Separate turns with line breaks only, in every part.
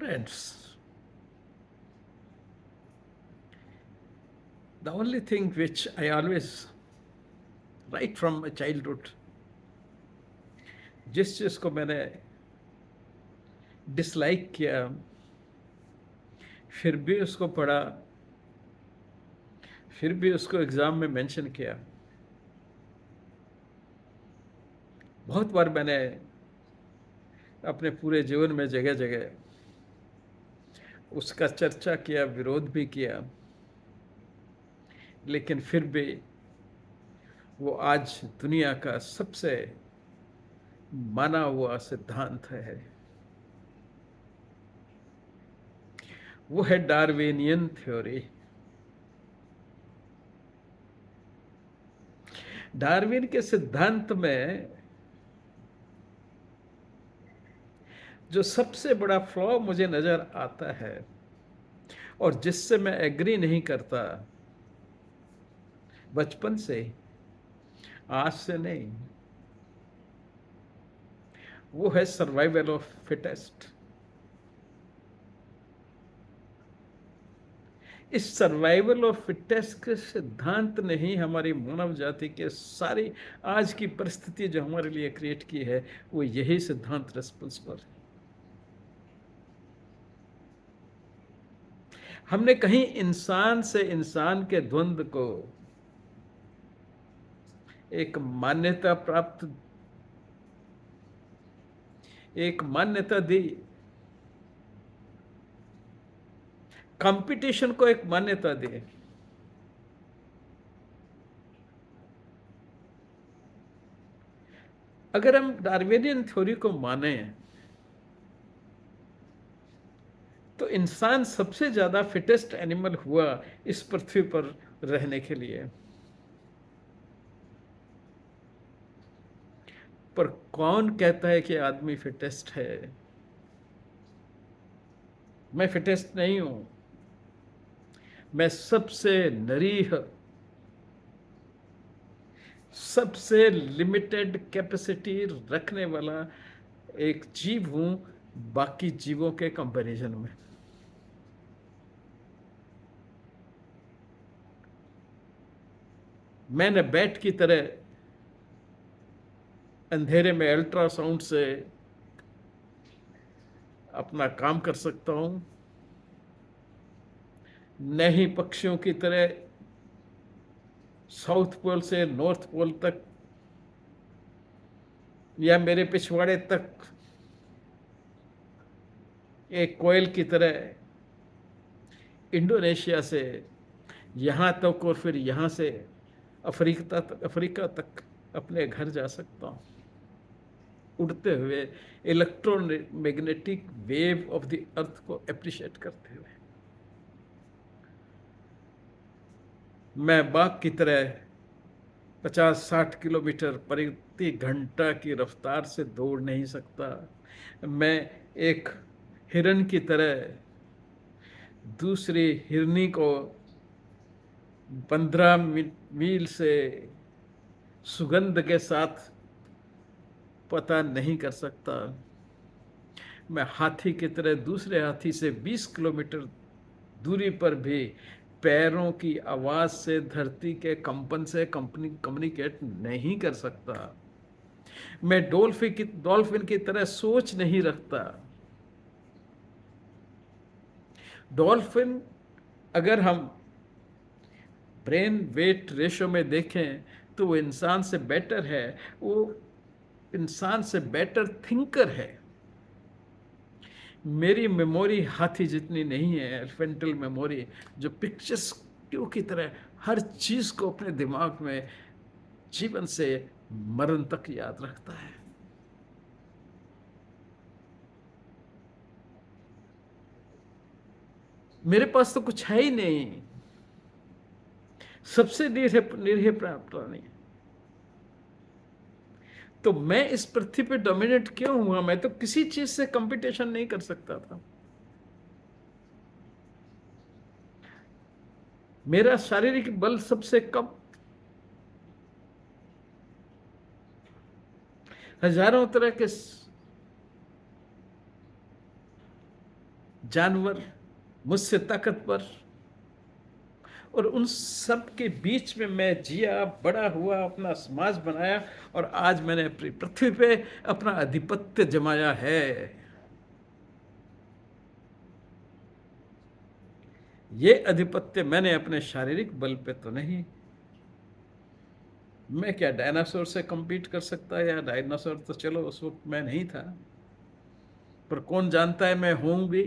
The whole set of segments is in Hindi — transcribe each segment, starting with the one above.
ignorance. The only thing which I always, right from my childhood, जिस चीज को मैंने डिसलाइक किया फिर भी उसको पढ़ा, फिर भी उसको एग्जाम में मेंशन किया। बहुत बार मैंने अपने पूरे जीवन में जगह जगह उसका चर्चा किया, विरोध भी किया, लेकिन फिर भी वो आज दुनिया का सबसे माना हुआ सिद्धांत है। वो है डार्विनियन थ्योरी। डार्विन के सिद्धांत में जो सबसे बड़ा फ्लॉ मुझे नजर आता है और जिससे मैं एग्री नहीं करता, बचपन से, आज से नहीं, वो है सर्वाइवल ऑफ फिटेस्ट। इस सर्वाइवल ऑफ फिटेस्ट के सिद्धांत ने ही हमारी मानव जाति के सारी आज की परिस्थिति जो हमारे लिए क्रिएट की है, वो यही सिद्धांत रिस्पॉन्सिबल है। हमने कहीं इंसान से इंसान के द्वंद्व को एक मान्यता दी, कंपटीशन को एक मान्यता दी। अगर हम डार्विनियन थ्योरी को माने तो इंसान सबसे ज्यादा फिटेस्ट एनिमल हुआ इस पृथ्वी पर रहने के लिए। पर कौन कहता है कि आदमी फिटेस्ट है? मैं फिटेस्ट नहीं हूं। मैं सबसे नरीह, सबसे लिमिटेड कैपेसिटी रखने वाला एक जीव हूं बाकी जीवों के कंपैरिजन में। मैंने बैट की तरह अंधेरे में अल्ट्रासाउंड से अपना काम कर सकता हूं, न ही पक्षियों की तरह साउथ पोल से नॉर्थ पोल तक या मेरे पिछवाड़े तक एक कोयल की तरह इंडोनेशिया से यहां तक और फिर यहां से अफ्रीका तक अपने घर जा सकता हूं, उड़ते हुए electromagnetic wave of the earth को अप्रिशिएट करते हुए। मैं बाघ की तरह 50-60 किलोमीटर प्रति घंटा की रफ्तार से दौड़ नहीं सकता। मैं एक हिरन की तरह दूसरी हिरनी को 15 मील से सुगंध के साथ पता नहीं कर सकता। मैं हाथी की तरह दूसरे हाथी से 20 किलोमीटर दूरी पर भी पैरों की आवाज से, धरती के कंपन से कम्युनिकेट नहीं कर सकता। मैं डॉल्फिन की तरह सोच नहीं रखता। डॉल्फिन, अगर हम ब्रेन वेट रेशो में देखें तो वो इंसान से बेटर है, वो इंसान से बेटर थिंकर है। मेरी मेमोरी हाथी जितनी नहीं है, एलिफेंटल मेमोरी, जो पिक्चर्स की तरह हर चीज को अपने दिमाग में जीवन से मरण तक याद रखता है। मेरे पास तो कुछ है ही नहीं, सबसे निरीह प्राणी। तो मैं इस पृथ्वी पे डोमिनेट क्यों हुआ? मैं तो किसी चीज से कंपटीशन नहीं कर सकता था। मेरा शारीरिक बल सबसे कम, हजारों तरह के जानवर, मुझसे ताकतवर, और उन सब के बीच में मैं जिया, बड़ा हुआ, अपना समाज बनाया, और आज मैंने अपनी पृथ्वी पे अपना आधिपत्य जमाया है। ये आधिपत्य मैंने अपने शारीरिक बल पे तो नहीं। मैं क्या डायनासोर से compete कर सकता है? या डायनासोर तो चलो उस वक्त मैं नहीं था, पर कौन जानता है मैं हूं भी।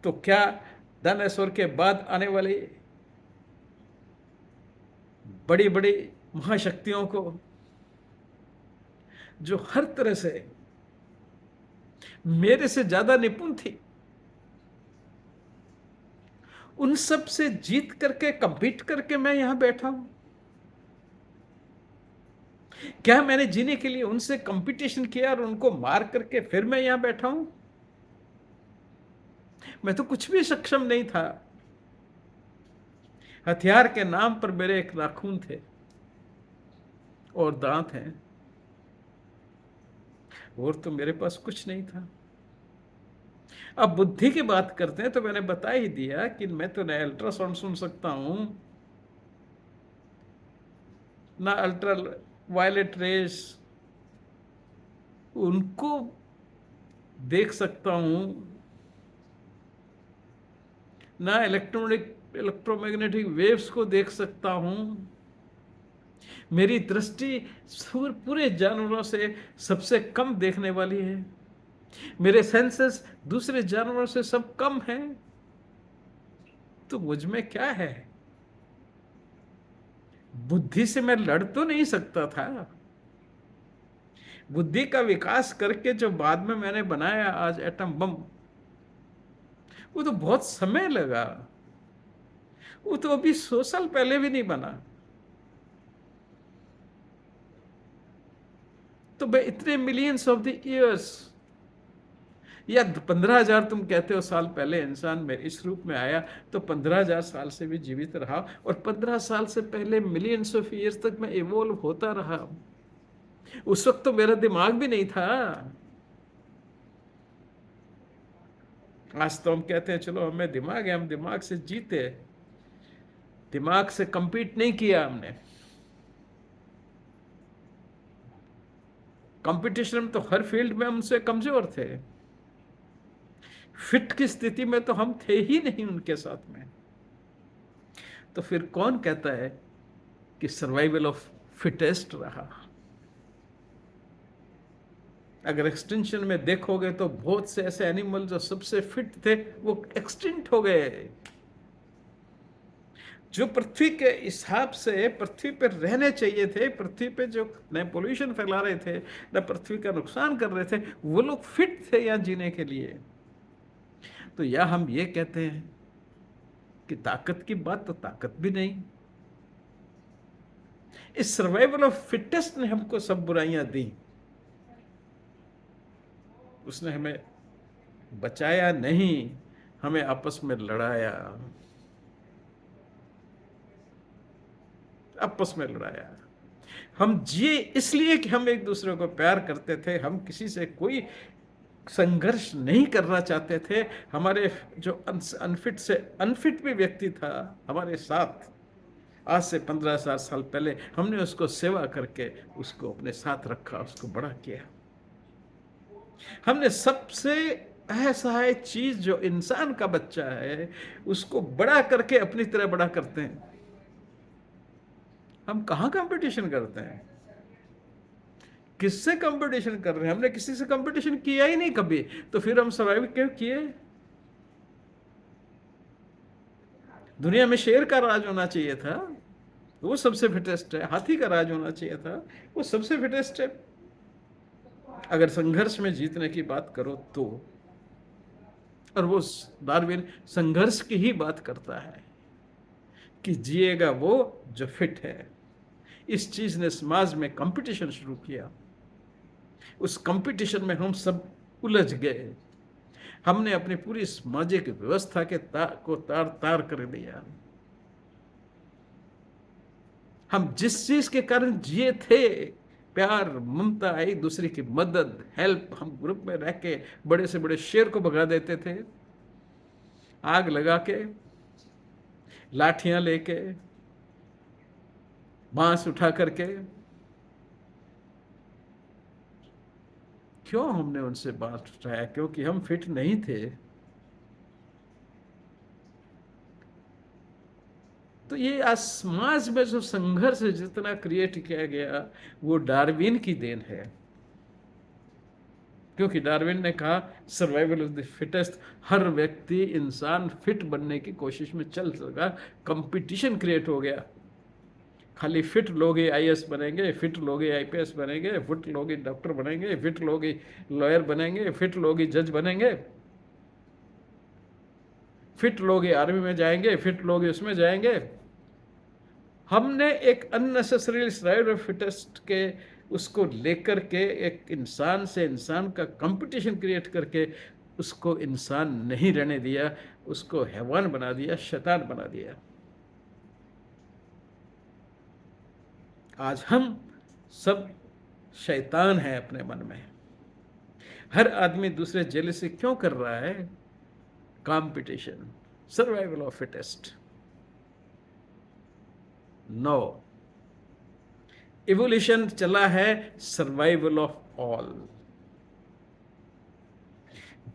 तो क्या डायनासोर के बाद आने वाली बड़ी बड़ी महाशक्तियों को, जो हर तरह से मेरे से ज्यादा निपुण थी, उन सब से जीत करके, compete करके मैं यहां बैठा हूं? क्या मैंने जीने के लिए उनसे कंपटीशन किया और उनको मार करके फिर मैं यहां बैठा हूं? मैं तो कुछ भी सक्षम नहीं था। हथियार के नाम पर मेरे एक नाखून थे और दांत हैं, और तो मेरे पास कुछ नहीं था। अब बुद्धि की बात करते हैं तो मैंने बता ही दिया कि मैं तो ना अल्ट्रासाउंड सुन सकता हूं, ना अल्ट्रा वायलेट रेस उनको देख सकता हूं, ना इलेक्ट्रोमैग्नेटिक वेव्स को देख सकता हूं। मेरी दृष्टि पूरे जानवरों से सबसे कम देखने वाली है। मेरे सेंसेस दूसरे जानवरों से सब कम है। तो मुझ में क्या है? बुद्धि से मैं लड़ तो नहीं सकता था। बुद्धि का विकास करके जो बाद में मैंने बनाया आज एटम बम, वो तो बहुत समय लगा। वो तो अभी 100 साल पहले भी नहीं बना। तो मैं इतने मिलियंस ऑफ द ईयर्स, या 15,000 तुम कहते हो साल पहले इंसान में इस रूप में आया, तो 15,000 साल से भी जीवित रहा, और 15 साल से पहले मिलियंस ऑफ ईयर्स तक मैं इवोल्व होता रहा। उस वक्त तो मेरा दिमाग भी नहीं था। आज तो हम कहते हैं चलो हमें दिमाग है, हम दिमाग से जीते। दिमाग से compete नहीं किया हमने। कंपटीशन में तो हर फील्ड में हमसे कमजोर थे। फिट की स्थिति में तो हम थे ही नहीं उनके साथ में। तो फिर कौन कहता है कि सर्वाइवल ऑफ फिटेस्ट रहा? अगर एक्सटेंशन में देखोगे तो बहुत से ऐसे एनिमल जो सबसे फिट थे वो एक्सटिंक्ट हो गए। जो पृथ्वी के हिसाब से पृथ्वी पर रहने चाहिए थे, पृथ्वी पे जो न पोल्यूशन फैला रहे थे, न पृथ्वी का नुकसान कर रहे थे, वो लोग फिट थे यहाँ जीने के लिए। तो या हम ये कहते हैं कि ताकत की बात, तो ताकत भी नहीं। इस सर्वाइवल ऑफ फिटेस्ट ने हमको सब बुराइयां दी। उसने हमें बचाया नहीं, हमें आपस में लड़ाया। आपस में लड़ाया। हम जिए इसलिए कि हम एक दूसरे को प्यार करते थे, हम किसी से कोई संघर्ष नहीं करना चाहते थे। हमारे जो अनफिट भी व्यक्ति था हमारे साथ, आज से 15,000 साल पहले हमने उसको सेवा करके उसको अपने साथ रखा, उसको बड़ा किया। हमने सबसे असहाय चीज जो इंसान का बच्चा है उसको बड़ा करके अपनी तरह बड़ा करते हैं। हम कहां कंपटीशन करते हैं? किससे कंपटीशन कर रहे हैं? हमने किसी से कंपटीशन किया ही नहीं कभी, तो फिर हम सर्वाइव क्यों किए? दुनिया में शेर का राज होना चाहिए था, वो सबसे फिटेस्ट है। हाथी का राज होना चाहिए था, वो सबसे फिटेस्ट है। अगर संघर्ष में जीतने की बात करो तो, और वो डार्विन संघर्ष की ही बात करता है कि जिएगा वो जो फिट है। इस चीज ने समाज में कंपटीशन शुरू किया। उस कंपटीशन में हम सब उलझ गए। हमने अपनी पूरी सामाजिक व्यवस्था के को तार तार कर दिया। हम जिस चीज के कारण जिए थे प्यार, ममता, एक दूसरे की मदद, हेल्प। हम ग्रुप में रह के बड़े से बड़े शेर को भगा देते थे, आग लगा के, लाठियां लेके, बांस उठा करके। क्यों हमने उनसे बांस उठाया? क्योंकि हम फिट नहीं थे। तो ये आज समाज में जो संघर्ष जितना क्रिएट किया गया, वो डार्विन की देन है। क्योंकि डार्विन ने कहा सर्वाइवल ऑफ द फिटेस्ट। हर व्यक्ति, इंसान फिट बनने की कोशिश में चल सका। कंपटीशन क्रिएट हो गया। खाली फिट लोग ही आईएएस बनेंगे, फिट लोग ही आईपीएस बनेंगे, फिट लोग ही डॉक्टर बनेंगे, फिट लोग ही लॉयर बनेंगे, फिट लोग ही जज बनेंगे, फिट लोग ही आर्मी में जाएंगे, फिट लोग ही उसमें जाएंगे। हमने एक अननेसेसरी सर्वाइवल ऑफ फिटेस्ट के उसको लेकर के एक इंसान से इंसान का कंपटीशन क्रिएट करके उसको इंसान नहीं रहने दिया, उसको हैवान बना दिया, शैतान बना दिया। आज हम सब शैतान हैं अपने मन में। हर आदमी दूसरे जेलसी क्यों कर रहा है? Competition, survival of fittest. No, evolution चला है सर्वाइवल ऑफ ऑल।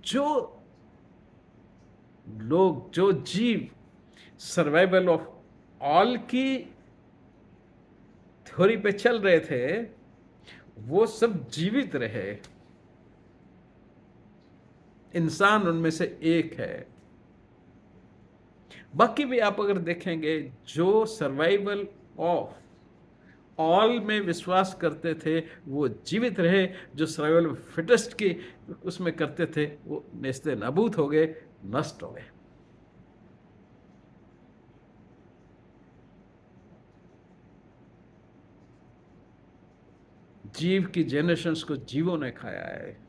जो लोग, जो जीव सर्वाइवल ऑफ ऑल की थ्योरी पे चल रहे थे, वो सब जीवित रहे। इंसान उनमें से एक है। बाकी भी आप अगर देखेंगे, जो सर्वाइवल ऑफ ऑल में विश्वास करते थे वो जीवित रहे। जो सर्वाइवल फिटेस्ट की उसमें करते थे वो नेस्ते नाबूद हो गए, नष्ट हो गए। जीव की जनरेशंस को जीवों ने खाया है।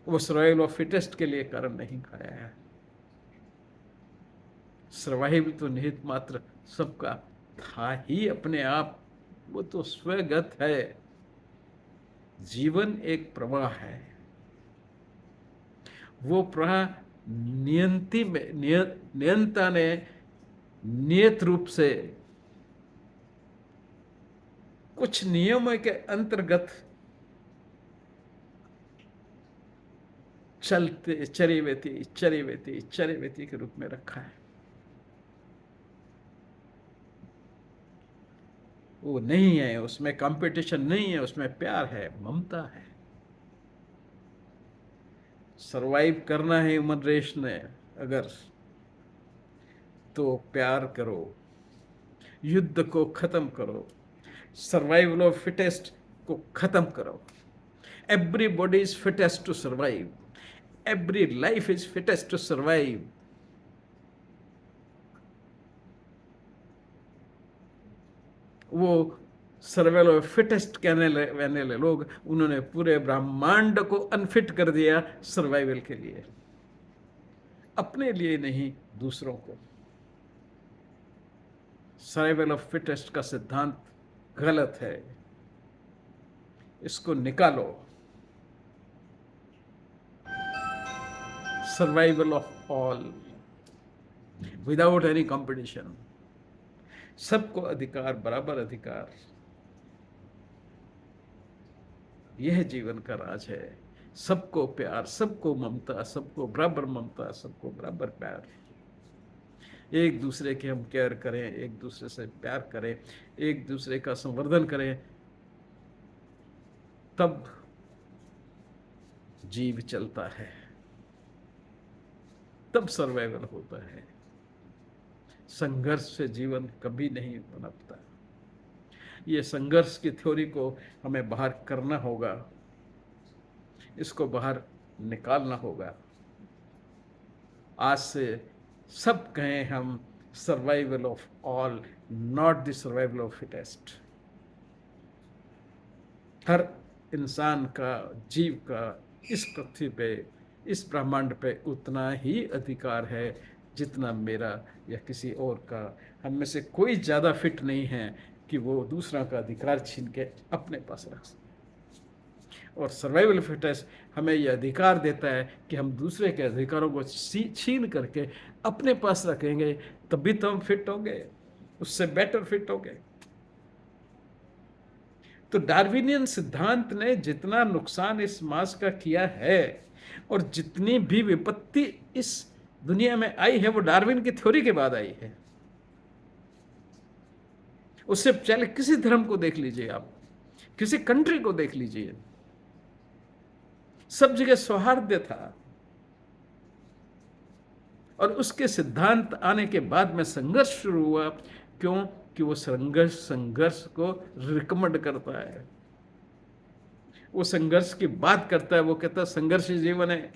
वो सर्वाइवल ऑफ फिटेस्ट के लिए कारण नहीं खाया है। सर्वाइवल तो निहित मात्र सबका था ही अपने आप। वो तो स्वगत है। जीवन एक प्रवाह है। वो प्रवाह नियंता ने नियत रूप से कुछ नियमों के अंतर्गत चलते चरिवेती के रूप में रखा है। वो नहीं है, उसमें कंपटीशन नहीं है, उसमें प्यार है, ममता है। सरवाइव करना है ह्यूमन रेस ने अगर, तो प्यार करो, युद्ध को खत्म करो, सर्वाइवल ऑफ फिटेस्ट को खत्म करो। Everybody is fittest to survive, every life is fittest to survive. वो सर्वाइवल ऑफ फिटेस्ट कहने लोग, उन्होंने पूरे ब्रह्मांड को अनफिट कर दिया सर्वाइवल के लिए, अपने लिए नहीं, दूसरों को। सर्वाइवल ऑफ फिटेस्ट का सिद्धांत गलत है, इसको निकालो। Survival of all without any competition, सबको अधिकार, बराबर अधिकार। यह जीवन का राज है। सबको प्यार, सबको ममता, सबको बराबर ममता, सबको बराबर प्यार। एक दूसरे के हम केयर करें, एक दूसरे से प्यार करें, एक दूसरे का संवर्धन करें, तब जीव चलता है, तब सर्वाइवल होता है। संघर्ष से जीवन कभी नहीं पनपता। ये संघर्ष की थ्योरी को हमें बाहर करना होगा, इसको बाहर निकालना होगा। आज से सब कहें हम survival of all, not the survival of fittest. हर इंसान का, जीव का इस पृथ्वी पे, इस ब्रह्मांड पे उतना ही अधिकार है जितना मेरा या किसी और का। हम में से कोई ज़्यादा फिट नहीं है, कि वो दूसरा का अधिकार छीन के अपने पास रख सके। और सर्वाइवल फिटनेस हमें यह अधिकार देता है कि हम दूसरे के अधिकारों को छीन करके अपने पास रखेंगे, तभी तो हम फिट होंगे, उससे बेटर फिट होंगे। तो डार्विनियन सिद्धांत ने जितना नुकसान इस समाज का किया है और जितनी भी विपत्ति इस दुनिया में आई है वो डार्विन की थ्योरी के बाद आई है। उससे पहले किसी धर्म को देख लीजिए, आप किसी कंट्री को देख लीजिए, सब जगह सौहार्द था। और उसके सिद्धांत आने के बाद में संघर्ष शुरू हुआ। क्यों? कि वो संघर्ष को रिकमेंड करता है, वो संघर्ष की बात करता है, वो कहता है संघर्ष ही जीवन है।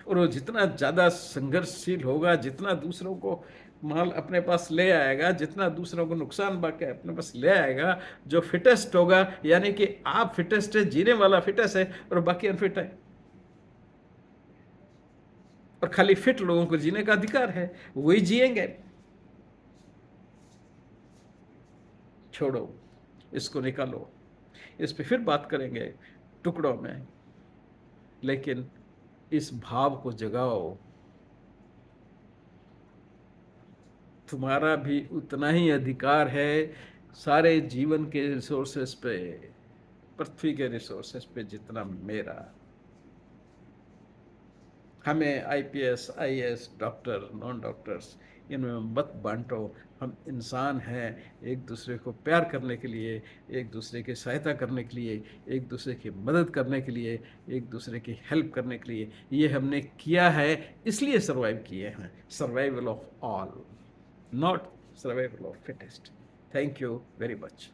और वो जितना ज्यादा संघर्षशील होगा, जितना दूसरों को माल अपने पास ले आएगा, जितना दूसरों को नुकसान बाकी अपने पास ले आएगा, जो फिटेस्ट होगा, यानी कि आप फिटेस्ट है, जीने वाला फिटेस्ट है और बाकी अनफिट है। और खाली फिट लोगों को जीने का अधिकार है, वही जिएंगे। छोड़ो, इसको निकालो, इस पे फिर बात करेंगे टुकड़ों में, लेकिन इस भाव को जगाओ। तुम्हारा भी उतना ही अधिकार है सारे जीवन के रिसोर्सेस पे, पृथ्वी के रिसोर्सेस पे, जितना मेरा। हमें IPS, IAS, doctor, non doctors, इनमें मत बांटो। हम इंसान हैं, एक दूसरे को प्यार करने के लिए, एक दूसरे की सहायता करने के लिए, एक दूसरे की मदद करने के लिए, एक दूसरे की हेल्प करने के लिए ये हमने किया है, इसलिए सर्वाइव किए हैं। Survival of all, not survival of fittest. Thank you very much.